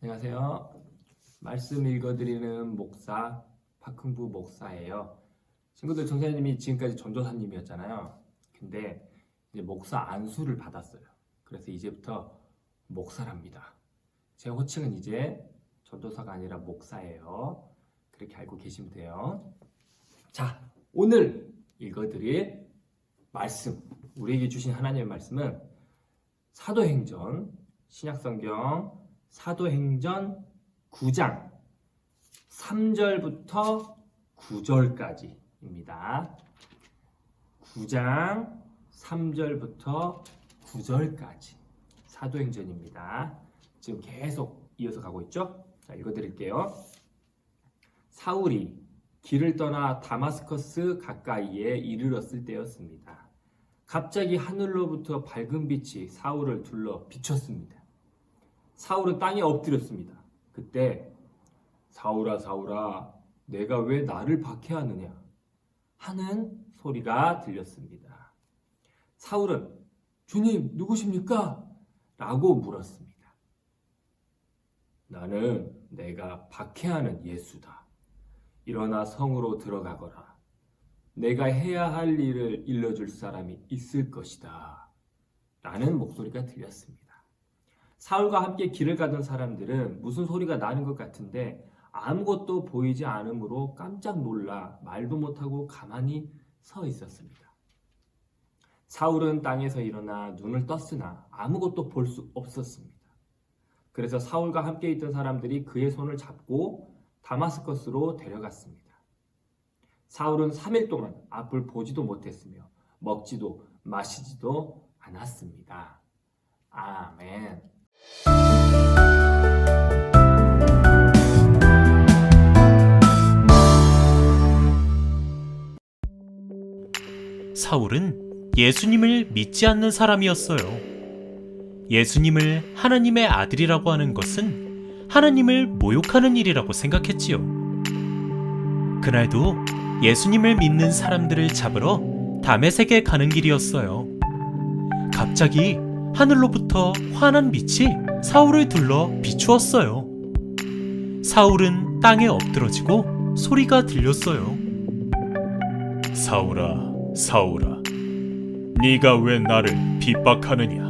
안녕하세요. 말씀 읽어드리는 목사 박흥부 목사예요. 친구들, 전사님이 지금까지 전도사님이었잖아요. 근데 이제 목사 안수를 받았어요. 그래서 이제부터 목사랍니다. 제 호칭은 이제 전도사가 아니라 목사예요. 그렇게 알고 계시면 돼요. 자, 오늘 읽어드릴 말씀, 우리에게 주신 하나님의 말씀은 사도행전, 신약성경 사도행전 9장 3절부터 9절까지입니다. 9장 3절부터 9절까지 사도행전입니다. 지금 계속 이어서 가고 있죠? 자, 읽어드릴게요. 사울이 길을 떠나 다마스커스 가까이에 이르렀을 때였습니다. 갑자기 하늘로부터 밝은 빛이 사울을 둘러 비췄습니다. 사울은 땅에 엎드렸습니다. 그때 사울아 사울아 내가 왜 나를 박해하느냐 하는 소리가 들렸습니다. 사울은 주님 누구십니까? 라고 물었습니다. 나는 내가 박해하는 예수다. 일어나 성으로 들어가거라. 내가 해야 할 일을 일러줄 사람이 있을 것이다. 라는 목소리가 들렸습니다. 사울과 함께 길을 가던 사람들은 무슨 소리가 나는 것 같은데 아무것도 보이지 않으므로 깜짝 놀라 말도 못하고 가만히 서 있었습니다. 사울은 땅에서 일어나 눈을 떴으나 아무것도 볼 수 없었습니다. 그래서 사울과 함께 있던 사람들이 그의 손을 잡고 다마스커스로 데려갔습니다. 사울은 3일 동안 앞을 보지도 못했으며 먹지도 마시지도 않았습니다. 아멘. 사울은 예수님을 믿지 않는 사람이었어요. 예수님을 하나님의 아들이라고 하는 것은 하나님을 모욕하는 일이라고 생각했지요. 그날도 예수님을 믿는 사람들을 잡으러 다메섹에 가는 길이었어요. 갑자기 하늘로부터 환한 빛이 사울을 둘러 비추었어요. 사울은 땅에 엎드러지고 소리가 들렸어요. 사울아, 사울아, 네가 왜 나를 핍박하느냐?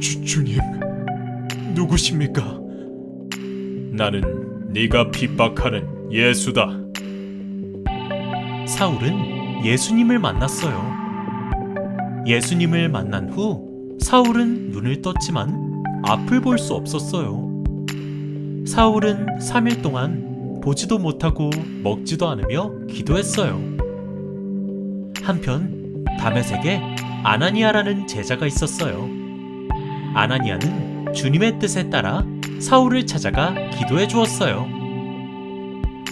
주님, 누구십니까? 나는 네가 핍박하는 예수다. 사울은 예수님을 만났어요. 예수님을 만난 후 사울은 눈을 떴지만 앞을 볼 수 없었어요. 사울은 3일 동안 보지도 못하고 먹지도 않으며 기도했어요. 한편 다메섹에 아나니아라는 제자가 있었어요. 아나니아는 주님의 뜻에 따라 사울을 찾아가 기도해 주었어요.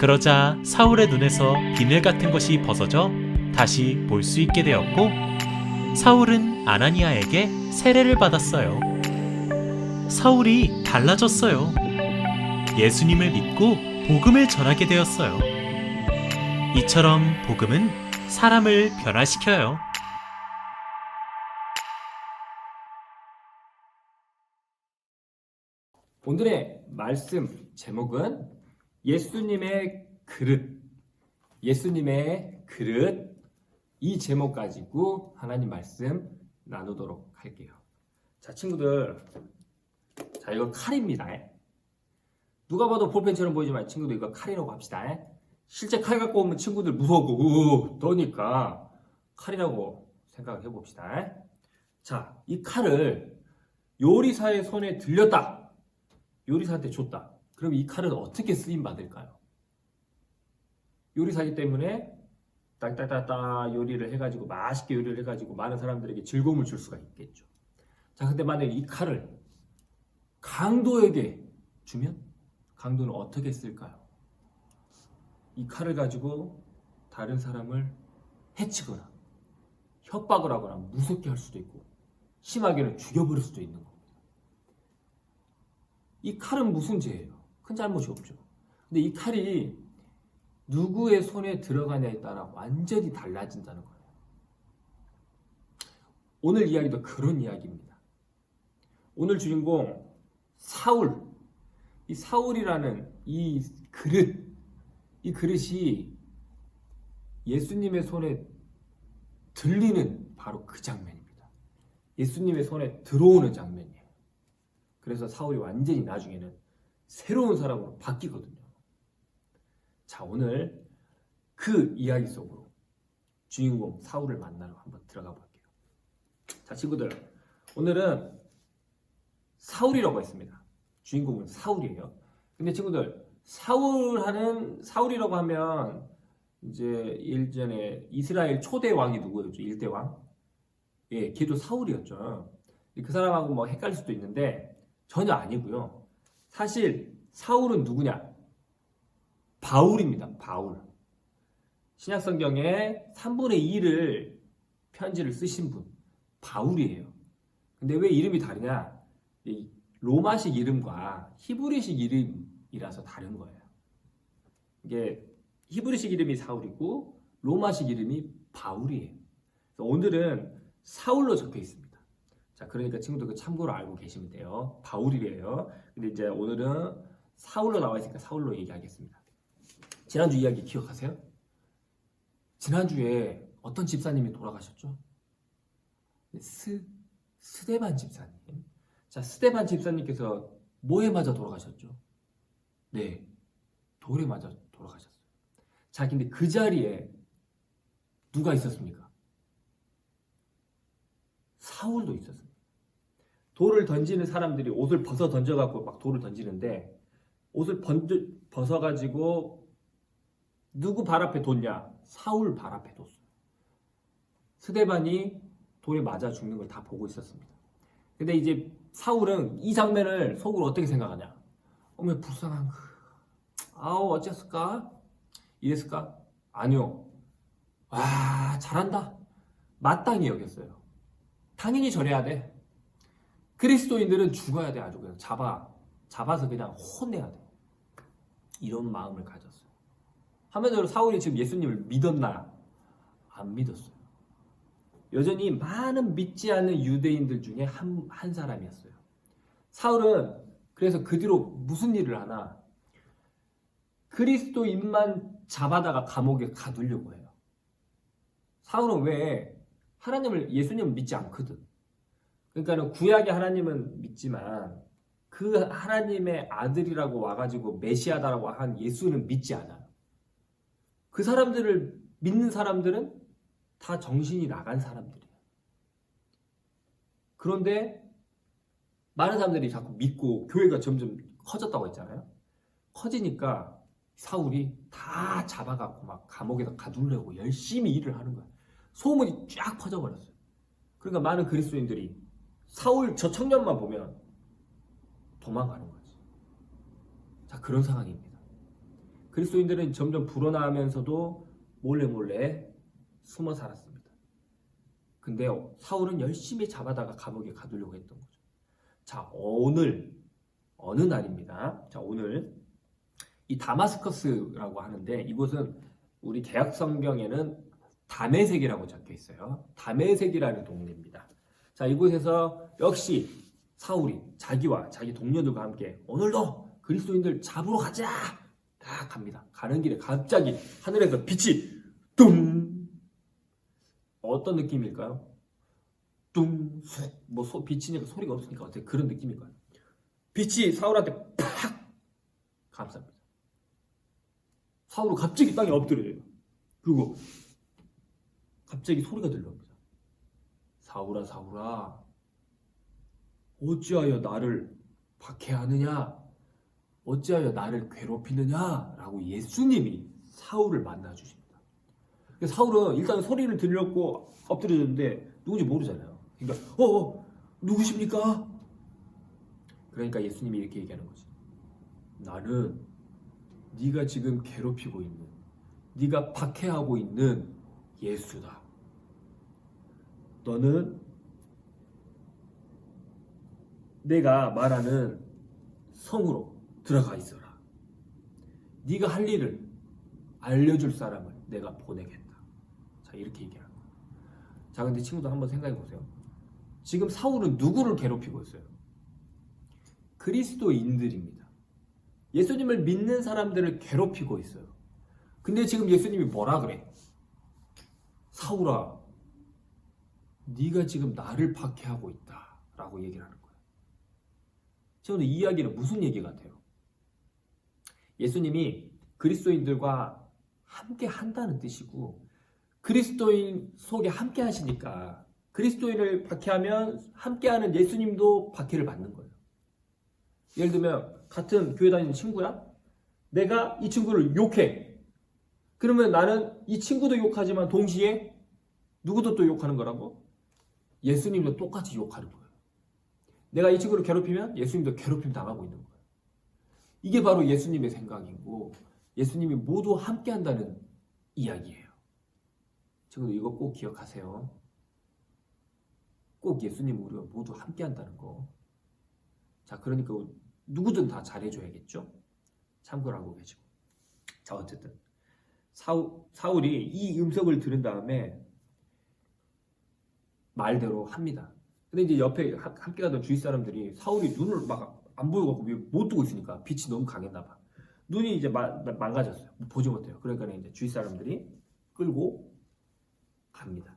그러자 사울의 눈에서 비늘 같은 것이 벗어져 다시 볼 수 있게 되었고 사울은 아나니아에게 세례를 받았어요. 사울이 달라졌어요. 예수님을 믿고 복음을 전하게 되었어요. 이처럼 복음은 사람을 변화시켜요. 오늘의 말씀 제목은 예수님의 그릇. 예수님의 그릇. 이 제목 가지고 하나님 말씀 나누도록 할게요. 자, 친구들. 자, 이거 칼입니다. 누가 봐도 볼펜처럼 보이지만 친구들 이거 칼이라고 합시다. 실제 칼 갖고 오면 친구들 무서워 떠니까 칼이라고 생각해 봅시다. 자, 이 칼을 요리사의 손에 들렸다. 요리사한테 줬다. 그럼 이 칼은 어떻게 쓰임 받을까요? 요리사이기 때문에 딱딱딱딱 요리를 해가지고 맛있게 요리를 해가지고 많은 사람들에게 즐거움을 줄 수가 있겠죠. 자, 근데 만약에 이 칼을 강도에게 주면 강도는 어떻게 쓸까요? 이 칼을 가지고 다른 사람을 해치거나 협박을 하거나 무섭게 할 수도 있고 심하게는 죽여버릴 수도 있는 겁니다. 이 칼은 무슨 죄예요? 큰 잘못이 없죠. 근데 이 칼이 누구의 손에 들어가냐에 따라 완전히 달라진다는 거예요. 오늘 이야기도 그런 이야기입니다. 오늘 주인공 사울, 이 사울이라는 이 그릇이 예수님의 손에 들리는 바로 그 장면입니다. 예수님의 손에 들어오는 장면이에요. 그래서 사울이 완전히 나중에는 새로운 사람으로 바뀌거든요. 자, 오늘 그 이야기 속으로 주인공 사울을 만나러 한번 들어가 볼게요. 자, 친구들, 오늘은 사울이라고 했습니다. 주인공은 사울이에요. 근데 친구들, 사울이라고 하면 이제 일전에 이스라엘 초대 왕이 누구였죠? 1대 왕? 예, 걔도 사울이었죠. 그 사람하고 뭐 헷갈릴 수도 있는데 전혀 아니고요. 사실 사울은 누구냐? 바울입니다. 바울. 신약성경에 3분의 2를 편지를 쓰신 분 바울이에요. 근데 왜 이름이 다르냐? 이 로마식 이름과 히브리식 이름이라서 다른 거예요. 이게 히브리식 이름이 사울이고 로마식 이름이 바울이에요. 그래서 오늘은 사울로 적혀 있습니다. 자, 그러니까 친구들 그 참고로 알고 계시면 돼요. 바울이래요. 근데 이제 오늘은 사울로 나와 있으니까 사울로 얘기하겠습니다. 지난주 이야기 기억하세요? 지난주에 어떤 집사님이 돌아가셨죠? 스데반 집사님. 자, 스데반 집사님께서 뭐에 맞아 돌아가셨죠? 네, 돌에 맞아 돌아가셨어요. 자, 근데 그 자리에 누가 있었습니까? 사울도 있었습니다. 돌을 던지는 사람들이 옷을 벗어 던져갖고 막 돌을 던지는데 옷을 벗어가지고 누구 발 앞에 뒀냐? 사울 발 앞에 뒀어요. 스데반이 돌에 맞아 죽는 걸 다 보고 있었습니다. 근데 이제 사울은 이 장면을 속으로 어떻게 생각하냐? 어머, 불쌍한 그, 아우 어쨌을까? 이랬을까? 아니요. 와, 잘한다. 마땅히 여겼어요. 당연히 저래야 돼. 그리스도인들은 죽어야 돼. 아주 그냥 잡아서 그냥 혼내야 돼. 이런 마음을 가졌어요. 한마디로 사울이 지금 예수님을 믿었나? 안 믿었어요. 여전히 많은 믿지 않는 유대인들 중에 한 사람이었어요. 사울은 그래서 그 뒤로 무슨 일을 하나? 그리스도인만 잡아다가 감옥에 가두려고 해요. 사울은 왜 예수님을 믿지 않거든. 그러니까 구약의 하나님은 믿지만 그 하나님의 아들이라고 와가지고 메시아다라고 한 예수는 믿지 않아요. 그 사람들을 믿는 사람들은 다 정신이 나간 사람들이에요. 그런데 많은 사람들이 자꾸 믿고 교회가 점점 커졌다고 했잖아요. 커지니까 사울이 다 잡아갖고 막 감옥에다 가두려고 열심히 일을 하는 거야. 소문이 쫙 퍼져버렸어요. 그러니까 많은 그리스도인들이 사울 저 청년만 보면 도망가는 거지. 자, 그런 상황입니다. 그리스도인들은 점점 불어나면서도 몰래 숨어 살았습니다. 근데 사울은 열심히 잡아다가 감옥에 가두려고 했던 거죠. 자, 어느 날입니다. 자, 오늘 이 다마스커스라고 하는데 이곳은 우리 개역 성경에는 다메섹이라고 적혀 있어요. 다메섹이라는 동네입니다. 자, 이곳에서 역시 사울이 자기와 자기 동료들과 함께 오늘도 그리스도인들 잡으러 가자! 딱 갑니다. 가는 길에 갑자기 하늘에서 빛이 뚱! 어떤 느낌일까요? 뚱! 뭐 빛이니까 소리가 없으니까 어떻게 그런 느낌일까요? 빛이 사울한테 팍! 감쌉니다. 사울은 갑자기 땅에 엎드려요. 그리고 갑자기 소리가 들려옵니다. 사울아, 사울아, 어찌하여 나를 박해하느냐? 어찌하여 나를 괴롭히느냐? 라고 예수님이 사울을 만나주십니다. 사울은 일단 소리를 들렸고 엎드려졌는데 누군지 모르잖아요. 그러니까 누구십니까? 그러니까 예수님이 이렇게 얘기하는 거지. 나는 네가 지금 괴롭히고 있는, 네가 박해하고 있는 예수다. 너는 내가 말하는 성으로 들어가 있어라. 네가 할 일을 알려줄 사람을 내가 보내겠다. 자, 이렇게 얘기하는 거예요. 자, 근데 친구들 한번 생각해 보세요. 지금 사울은 누구를 괴롭히고 있어요? 그리스도인들입니다. 예수님을 믿는 사람들을 괴롭히고 있어요. 근데 지금 예수님이 뭐라 그래? 사울아, 네가 지금 나를 박해하고 있다 라고 얘기를 하는 거예요. 지금 이 이야기는 무슨 얘기 같아요? 예수님이 그리스도인들과 함께 한다는 뜻이고, 그리스도인 속에 함께 하시니까 그리스도인을 박해하면 함께하는 예수님도 박해를 받는 거예요. 예를 들면 같은 교회 다니는 친구야? 내가 이 친구를 욕해. 그러면 나는 이 친구도 욕하지만 동시에 누구도 또 욕하는 거라고? 예수님도 똑같이 욕하는 거예요. 내가 이 친구를 괴롭히면 예수님도 괴롭힘 당하고 있는 거예요. 이게 바로 예수님의 생각이고 예수님이 모두 함께 한다는 이야기예요. 친구들 이거 꼭 기억하세요. 꼭 예수님 우리가 모두 함께 한다는 거. 자, 그러니까 누구든 다 잘해줘야겠죠? 참고를 하고 계시고. 자, 어쨌든 사울이 이 음성을 들은 다음에 말대로 합니다. 근데 이제 옆에 함께 가던 주위 사람들이 사울이 눈을 막 안 보여갖고 못 뜨고 있으니까 빛이 너무 강했나 봐. 눈이 이제 망가졌어요. 보지 못해요. 그러니까 이제 주위 사람들이 끌고 갑니다.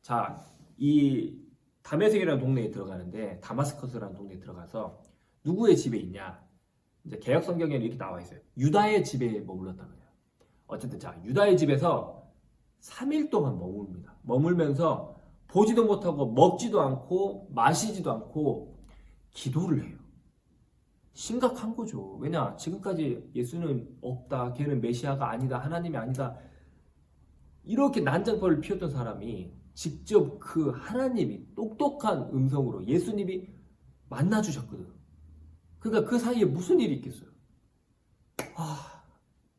자, 이 다메섹이라는 동네에 들어가는데 다마스커스라는 동네에 들어가서 누구의 집에 있냐? 이제 개역 성경에는 이렇게 나와 있어요. 유다의 집에 머물렀다는 거예요. 어쨌든 자, 유다의 집에서 3일 동안 머뭅니다. 머물면서 보지도 못하고 먹지도 않고 마시지도 않고 기도를 해요. 심각한 거죠. 왜냐? 지금까지 예수는 없다. 걔는 메시아가 아니다. 하나님이 아니다. 이렇게 난장벌을 피웠던 사람이 직접 그 하나님이 똑똑한 음성으로 예수님이 만나주셨거든. 그러니까 그 사이에 무슨 일이 있겠어요?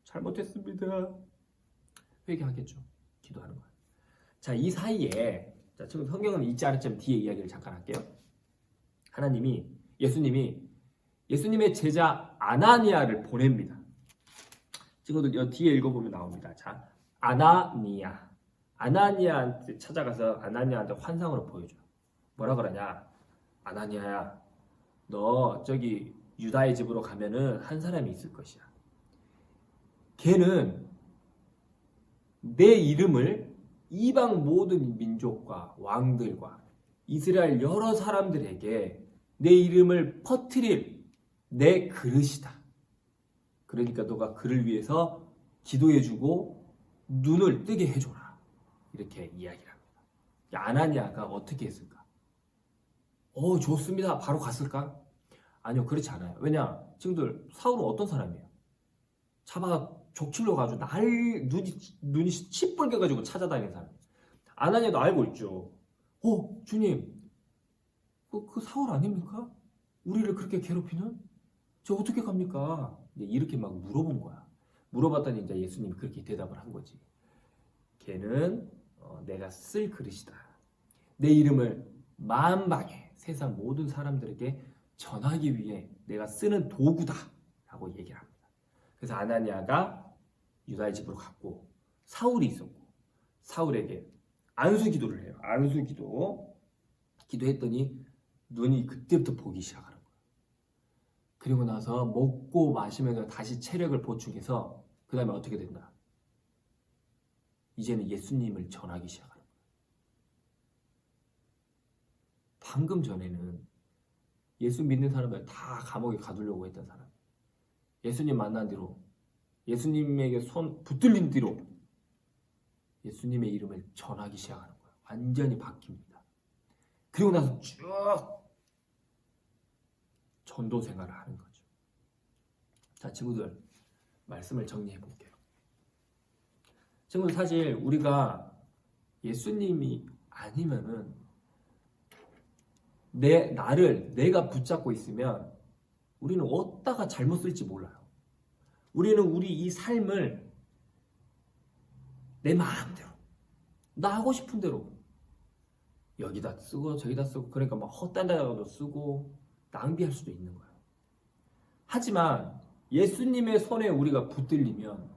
잘못했습니다. 회개하겠죠. 기도하는 거예요. 자, 이 사이에 자, 지금 성경은 읽지 않았지만 뒤에 이야기를 잠깐 할게요. 예수님의 제자 아나니아를 보냅니다. 친구들 이 뒤에 읽어보면 나옵니다. 자, 아나니아한테 찾아가서 아나니아한테 환상으로 보여줘요. 뭐라 그러냐? 아나니아야, 너 저기 유다의 집으로 가면은 한 사람이 있을 것이야. 걔는 내 이름을 이방 모든 민족과 왕들과 이스라엘 여러 사람들에게 내 이름을 퍼뜨릴 내 그릇이다. 그러니까 너가 그를 위해서 기도해주고 눈을 뜨게 해줘라. 이렇게 이야기를 합니다. 아나니아가 어떻게 했을까? 좋습니다. 바로 갔을까? 아니요, 그렇지 않아요. 왜냐? 친구들, 사울은 어떤 사람이에요? 잡아 족칠로 가지고 눈이 시뻘게 가지고 찾아다니는 사람. 아나니아도 알고 있죠. 주님, 그 사울 아닙니까? 우리를 그렇게 괴롭히는? 저 어떻게 갑니까? 이렇게 막 물어본 거야. 물어봤더니 이제 예수님이 그렇게 대답을 한 거지. 걔는 내가 쓸 그릇이다. 내 이름을 만방에 세상 모든 사람들에게 전하기 위해 내가 쓰는 도구다 라고 얘기를 합니다. 그래서 아나니아가 유다의 집으로 갔고 사울이 있었고 사울에게 안수 기도를 해요. 안수 기도했더니 눈이 그때부터 보기 시작하는 거예요. 그리고 나서 먹고 마시면서 다시 체력을 보충해서 그 다음에 어떻게 된다? 이제는 예수님을 전하기 시작하는 거예요. 방금 전에는 예수 믿는 사람들 다 감옥에 가두려고 했던 사람, 예수님 만난 뒤로 예수님에게 손 붙들린 뒤로 예수님의 이름을 전하기 시작하는 거예요. 완전히 바뀝니다. 그리고 나서 쭉 전도 생활을 하는 거죠. 자, 친구들, 말씀을 정리해 볼게요. 친구들, 사실 우리가 예수님이 아니면은 내가 붙잡고 있으면 우리는 어디다가 잘못 쓸지 몰라요. 우리는 우리 이 삶을 내 마음대로, 나 하고 싶은 대로 여기다 쓰고 저기다 쓰고, 그러니까 막 헛된 데다가도 쓰고 낭비할 수도 있는 거예요. 하지만 예수님의 손에 우리가 붙들리면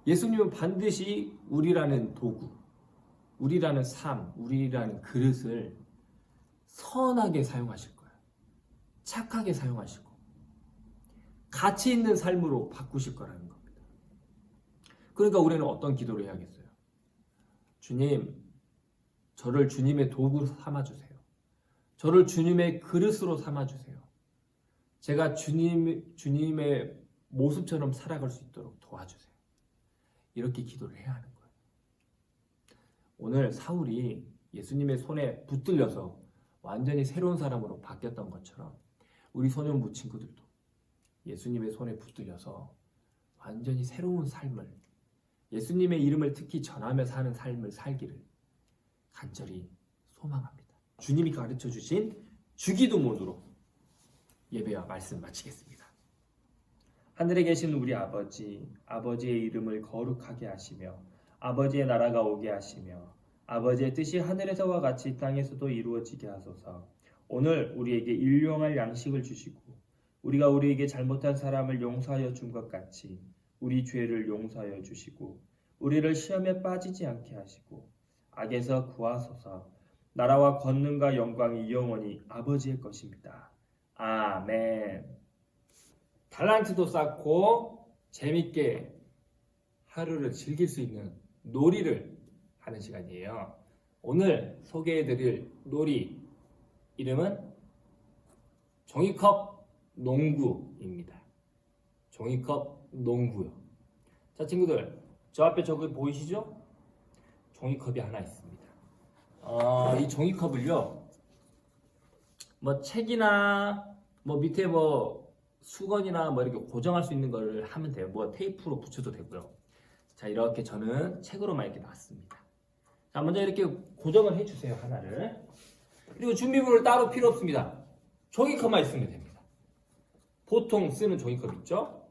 예수님은 반드시 우리라는 도구, 우리라는 삶, 우리라는 그릇을 선하게 사용하실 거예요. 착하게 사용하시고 가치 있는 삶으로 바꾸실 거라는 겁니다. 그러니까 우리는 어떤 기도를 해야겠어요? 주님, 저를 주님의 도구로 삼아주세요. 저를 주님의 그릇으로 삼아주세요. 제가 주님의 모습처럼 살아갈 수 있도록 도와주세요. 이렇게 기도를 해야 하는 거예요. 오늘 사울이 예수님의 손에 붙들려서 완전히 새로운 사람으로 바뀌었던 것처럼 우리 소년부 친구들도 예수님의 손에 붙들려서 완전히 새로운 삶을, 예수님의 이름을 특히 전하며 사는 삶을 살기를 간절히 소망합니다. 주님이 가르쳐 주신 주기도문으로 예배와 말씀 마치겠습니다. 하늘에 계신 우리 아버지, 아버지의 이름을 거룩하게 하시며 아버지의 나라가 오게 하시며 아버지의 뜻이 하늘에서와 같이 땅에서도 이루어지게 하소서. 오늘 우리에게 일용할 양식을 주시고 우리가 우리에게 잘못한 사람을 용서하여 준 것 같이 우리 죄를 용서하여 주시고 우리를 시험에 빠지지 않게 하시고 악에서 구하소서. 나라와 권능과 영광이 영원히 아버지의 것입니다. 아멘. 달란트도 쌓고 재밌게 하루를 즐길 수 있는 놀이를 하는 시간이에요. 오늘 소개해드릴 놀이 이름은 종이컵 농구입니다. 종이컵 농구요. 자, 친구들, 저 앞에 저기 보이시죠? 종이컵이 하나 있습니다. 이 종이컵을요, 뭐 책이나 뭐 밑에 뭐 수건이나 뭐 이렇게 고정할 수 있는 거를 하면 돼요. 뭐 테이프로 붙여도 되고요. 자, 이렇게 저는 책으로만 이렇게 놨습니다. 자, 먼저 이렇게 고정을 해주세요, 하나를. 그리고 준비물을 따로 필요 없습니다. 종이컵만 있으면 됩니다. 보통 쓰는 종이컵 있죠?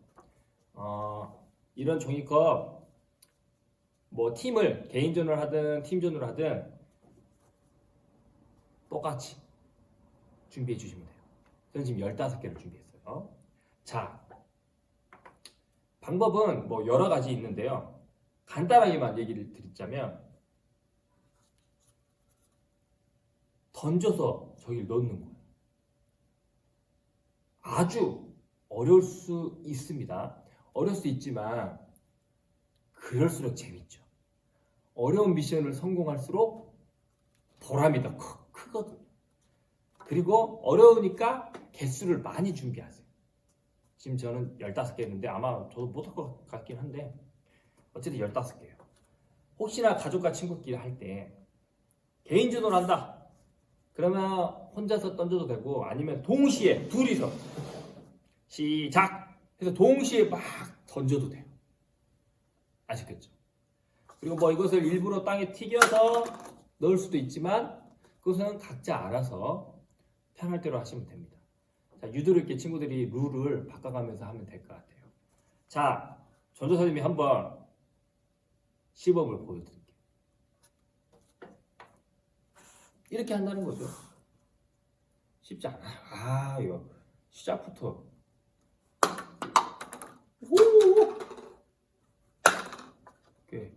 이런 종이컵 뭐 팀을 개인전을 하든 팀전을 하든 똑같이 준비해 주시면 돼요. 저는 지금 15개를 준비했어요. 자, 방법은 뭐 여러 가지 있는데요. 간단하게만 얘기를 드리자면 던져서 저기를 넣는 거예요. 아주 어려울 수 있습니다. 어려울 수 있지만 그럴수록 재밌죠. 어려운 미션을 성공할수록 보람이 더 크거든요. 그리고 어려우니까 개수를 많이 준비하세요. 지금 저는 15개 했는데 아마 저도 못할 것 같긴 한데 어쨌든 15개예요. 혹시나 가족과 친구끼리 할 때 개인전을 한다. 그러면 혼자서 던져도 되고 아니면 동시에 둘이서 시작 해서 동시에 막 던져도 돼요. 아시겠죠? 그리고 뭐 이것을 일부러 땅에 튀겨서 넣을 수도 있지만 그것은 각자 알아서 편할 대로 하시면 됩니다. 자, 유도롭게 친구들이 룰을 바꿔가면서 하면 될 것 같아요. 자, 전도사님이 한번 시범을 보여드릴게요. 이렇게 한다는 거죠. 쉽지 않아요. 이거 시작부터 이렇게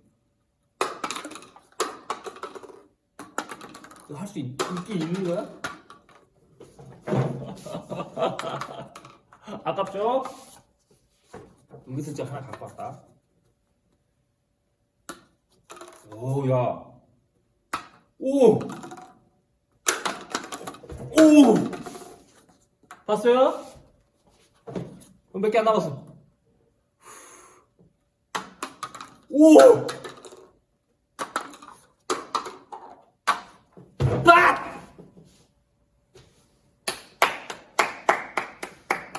할 수 있긴 있는 거야? 아깝죠? 은근슬쩍 하나 갖고 왔다. 오, 야. 오! 오! 봤어요? 그럼 몇 개 안 남았어. 오! 아!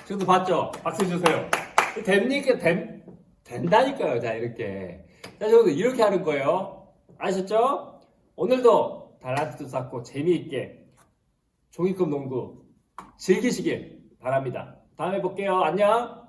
저도 봤죠? 박수 주세요. 됩니까? 된다니까요. 자, 이렇게. 자, 저도 이렇게 하는 거예요. 아셨죠? 오늘도 달란트도 쌓고 재미있게 종이컵 농구 즐기시길 바랍니다. 다음에 볼게요. 안녕!